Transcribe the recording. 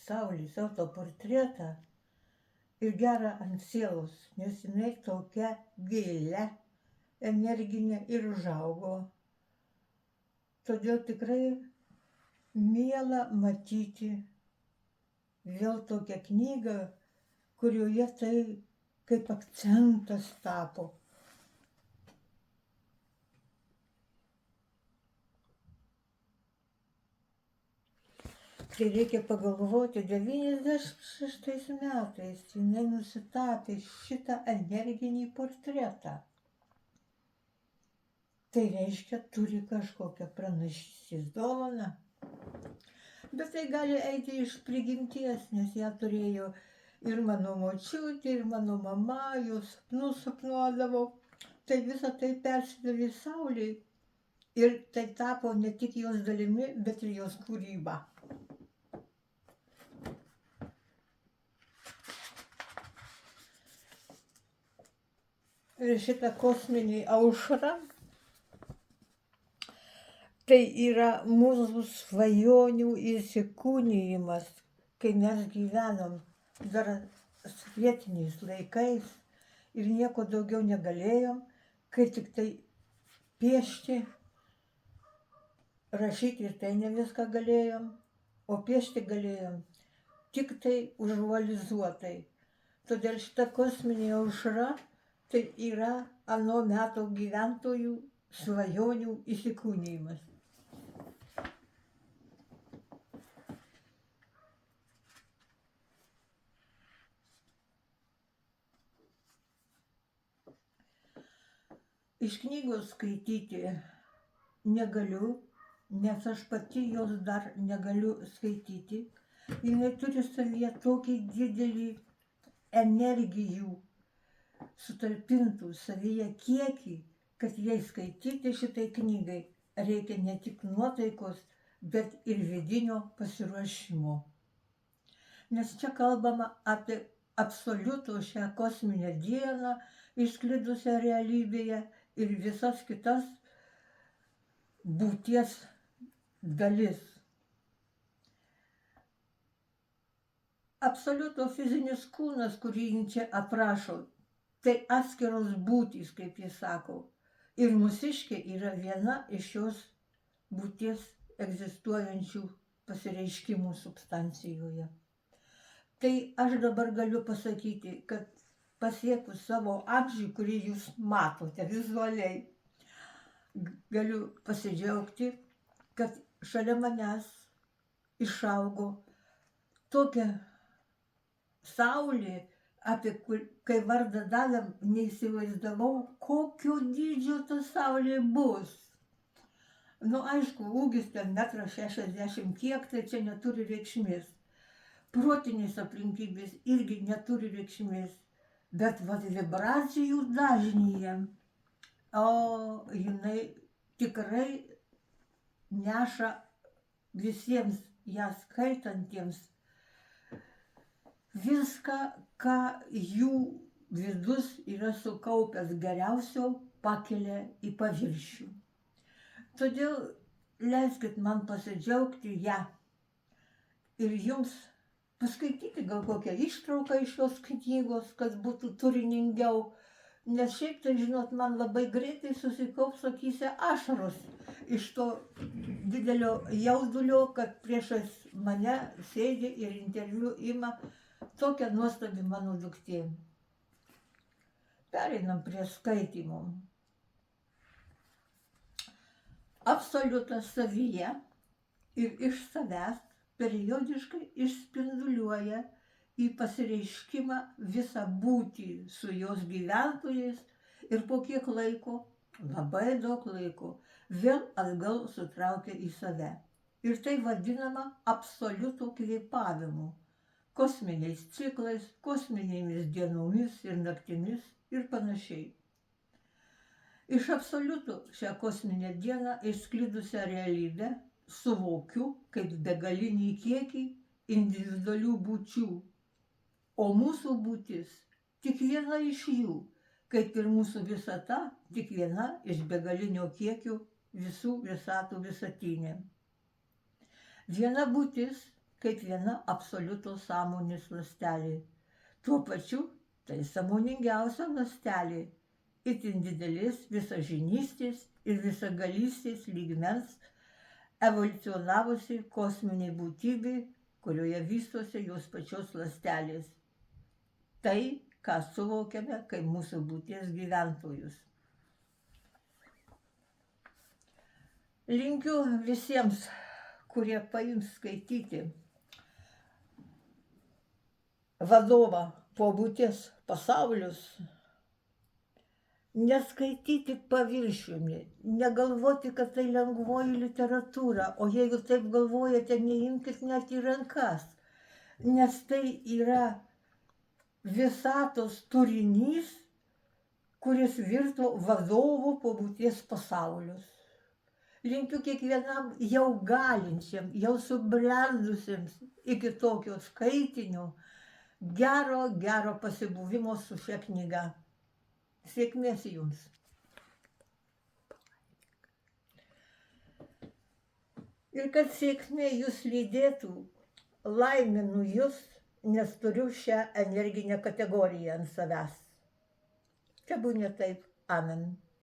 Saulės autoportretą ir gera ant sielos, nes jinai tokia gėlė, energinė ir užaugo. Todėl tikrai miela matyti vėl tokią knygą, kurioje tai kaip akcentas tapo. Tai reikia pagalvoti, 96 metais jinai nusitapė šitą energinį portretą. Tai reiškia, turi kažkokią pranašystės dovaną. Bet tai gali eiti iš prigimties, nes ją turėjo ir mano močiutė, ir mano mama, jos sapnuodavo. Tai visa tai persidavė Saulei ir tai tapo ne tik jos dalimi, bet ir jos kūryba. Ir šita kosminė aušra, tai yra mūsų svajonių įsikūnijimas, kai mes gyvenom dar sovietiniais laikais ir nieko daugiau negalėjom, kai tik tai piešti, rašyti ir tai ne viską galėjom, o piešti galėjom tik tai užuolizuotai. Todėl šita kosminė aušra tai yra ano meto gyventojų svajonių įsikūnijimas. Iš knygos skaityti negaliu, nes aš pati jos dar negaliu skaityti. Jinai turi savyje tokį didelį energijų sutalpintų savyje kiekį, kad jai skaityti šitai knygai reikia ne tik nuotaikos, bet ir vidinio pasiruošimo. Nes čia kalbama apie absoliutų šią kosminę dieną, išsklidusią realybėje ir visas kitas būties dalis. Absoliuto fizinis kūnas, kurį jin čia aprašo, tai atskiros būtys, kaip jis sako. Ir mūsiškė yra viena iš šios būties egzistuojančių pasireiškimų substancijoje. Tai aš dabar galiu pasakyti, kad pasiekus savo amžių, kurį jūs matote vizualiai, galiu pasidžiaugti, kad šalia manęs išaugo tokia saulė, apie kai vardą davėm, neįsivaizdavau, kokio dydžio ta saulė bus. Aišku, ūgis ten 1,60 m kiek, tai čia neturi reikšmės. Protinės aplinkybės irgi neturi reikšmės. Bet vibracijų dažnyje, jinai tikrai neša visiems ją skaitantiems viską, ką jų vidus yra sukaupęs geriausio, pakelia į paviršių. Todėl leiskit man pasidžiaugti ją ir jums paskaityti gal kokią ištrauką iš šios knygos, kad būtų turiningiau, nes šiaip tai, žinot, man labai greitai susikaups akyse ašaros iš to didelio jaudulio, kad priešais mane sėdi ir interviu ima tokia nuostabi mano duktė. Pereinam prie skaitymų. Absoliutas savyje ir iš savęs periodiškai išspinduliuoja į pasireiškimą visą būtį su jos gyventojais ir po kiek laiko, labai daug laiko, vėl atgal sutraukia į save. Ir tai vadinama absoliuto kvėpavimu, kosminiais ciklais, kosminėmis dienomis ir naktimis ir panašiai. Iš absoliutų šią kosminę dieną išsklidusią realybę suvokiu kaip begalinį kiekį individualių būčių, o mūsų būtis tik viena iš jų, kaip ir mūsų visata tik viena iš begalinio kiekio visų visatų visatinė. Viena būtis kaip viena absoliuto sąmonės ląstelė. Tuo pačiu tai sąmoningiausia ląstelė, itin didelės visažinystės ir visagalystės lygmens evoliucionavusi kosminė būtybė, kurioje vystosi jos pačios ląstelės. Tai, ką suvokiame kaip mūsų būties gyventojus. Linkiu visiems, kurie paims skaityti vadovą po būties pasaulius, neskaityti paviršiumi, negalvoti, kad tai lengvoji literatūra, o jeigu taip galvojate, neimkit net į rankas, nes tai yra visatos turinys, kuris virto vadovo po būties pasaulius. Linkiu kiekvienam jau galinčiam, jau subrendusiems iki tokio skaitinio gero pasibuvimo su šia knyga. Sėkmės jums. Ir kad sėkmė jūs lydėtų, laiminu jūs, nes turiu šią energinę kategoriją ant savęs. Tebūnie taip. Amen.